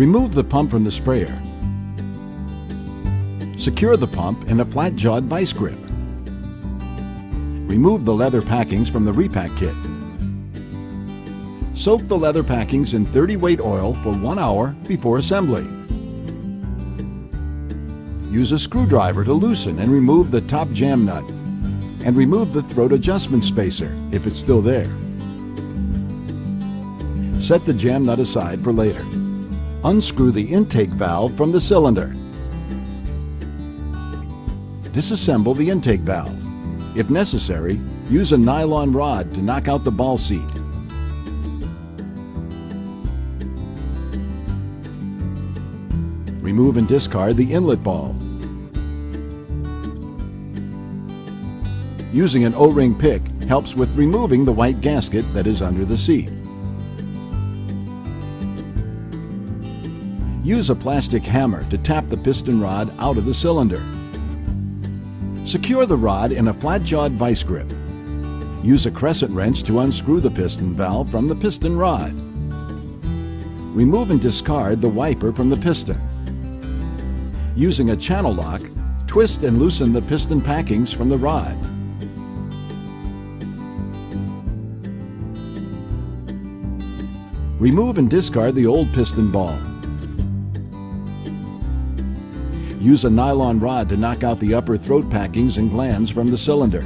Remove the pump from the sprayer. Secure the pump in a flat-jawed vice grip. Remove the leather packings from the repack kit. Soak the leather packings in 30-weight oil for 1 hour before assembly. Use a screwdriver to loosen and remove the top jam nut, and remove the throat adjustment spacer if it's still there. Set the jam nut aside for later. Unscrew the intake valve from the cylinder. Disassemble the intake valve. If necessary, use a nylon rod to knock out the ball seat. Remove and discard the inlet ball. Using an O-ring pick helps with removing the white gasket that is under the seat. Use a plastic hammer to tap the piston rod out of the cylinder. Secure the rod in a flat-jawed vice grip. Use a crescent wrench to unscrew the piston valve from the piston rod. Remove and discard the wiper from the piston. Using a channel lock, twist and loosen the piston packings from the rod. Remove and discard the old piston ball. Use a nylon rod to knock out the upper throat packings and glands from the cylinder.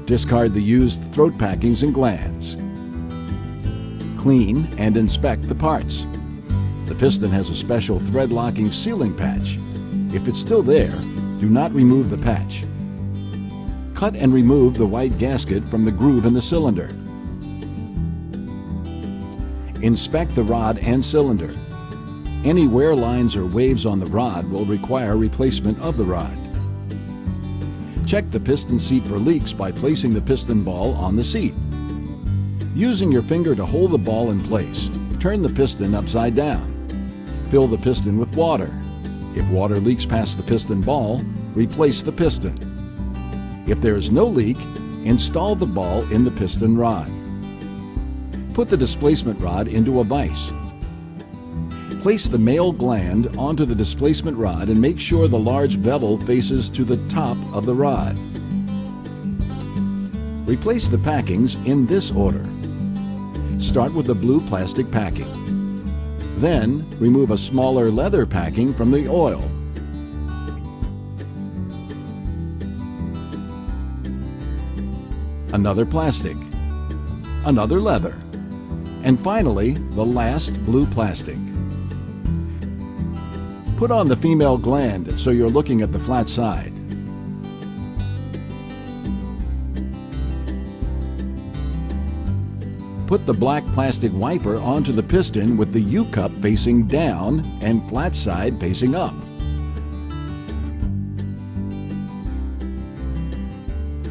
Discard the used throat packings and glands. Clean and inspect the parts. The piston has a special thread-locking sealing patch. If it's still there, do not remove the patch. Cut and remove the white gasket from the groove in the cylinder. Inspect the rod and cylinder. Any wear lines or waves on the rod will require replacement of the rod. Check the piston seat for leaks by placing the piston ball on the seat. Using your finger to hold the ball in place, turn the piston upside down. Fill the piston with water. If water leaks past the piston ball, replace the piston. If there is no leak, install the ball in the piston rod. Put the displacement rod into a vise. Place the male gland onto the displacement rod and make sure the large bevel faces to the top of the rod. Replace the packings in this order. Start with the blue plastic packing. Then remove a smaller leather packing from the oil. Another plastic. Another leather. And finally, the last blue plastic. Put on the female gland so you're looking at the flat side. Put the black plastic wiper onto the piston with the U-cup facing down and flat side facing up.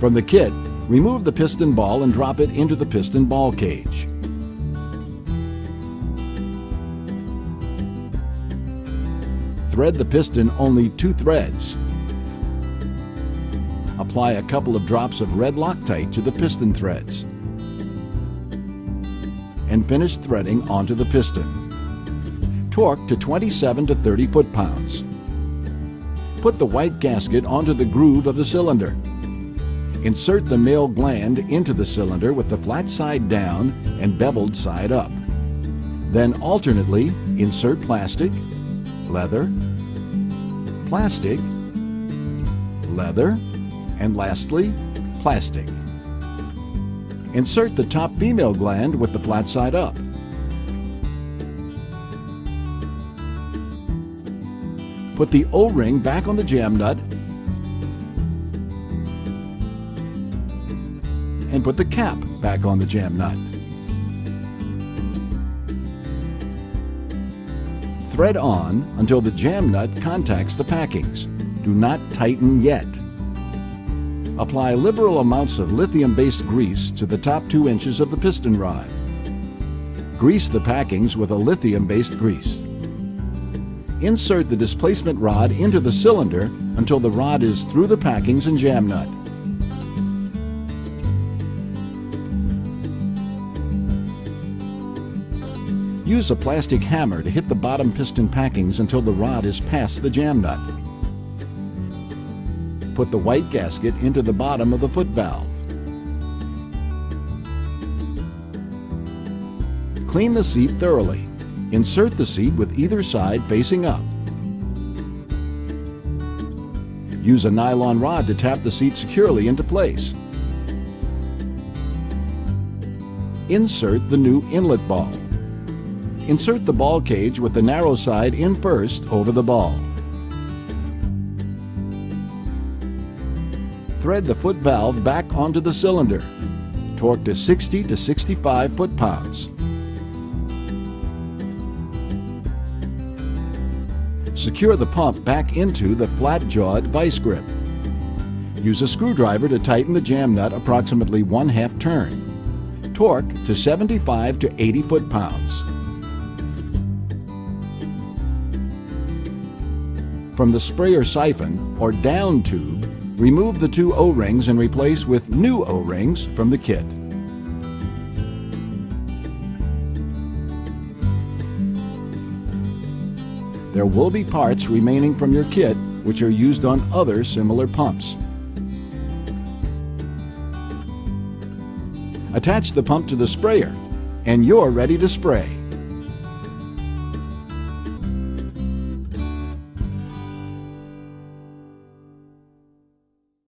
From the kit, remove the piston ball and drop it into the piston ball cage. Thread the piston only 2 threads. Apply a couple of drops of red Loctite to the piston threads. And finish threading onto the piston. Torque to 27 to 30 foot-pounds. Put the white gasket onto the groove of the cylinder. Insert the male gland into the cylinder with the flat side down and beveled side up. Then alternately insert plastic, leather, plastic, leather, and lastly, plastic. Insert the top female gland with the flat side up. Put the O-ring back on the jam nut and put the cap back on the jam nut. Thread on until the jam nut contacts the packings. Do not tighten yet. Apply liberal amounts of lithium-based grease to the top 2 inches of the piston rod. Grease the packings with a lithium-based grease. Insert the displacement rod into the cylinder until the rod is through the packings and jam nut. Use a plastic hammer to hit the bottom piston packings until the rod is past the jam nut. Put the white gasket into the bottom of the foot valve. Clean the seat thoroughly. Insert the seat with either side facing up. Use a nylon rod to tap the seat securely into place. Insert the new inlet ball. Insert the ball cage with the narrow side in first over the ball. Thread the foot valve back onto the cylinder. Torque to 60 to 65 foot-pounds. Secure the pump back into the flat-jawed vice grip. Use a screwdriver to tighten the jam nut approximately 1/2 turn. Torque to 75 to 80 foot-pounds. From the sprayer siphon or down tube, remove the 2 O-rings and replace with new O-rings from the kit. There will be parts remaining from your kit which are used on other similar pumps. Attach the pump to the sprayer and you're ready to spray.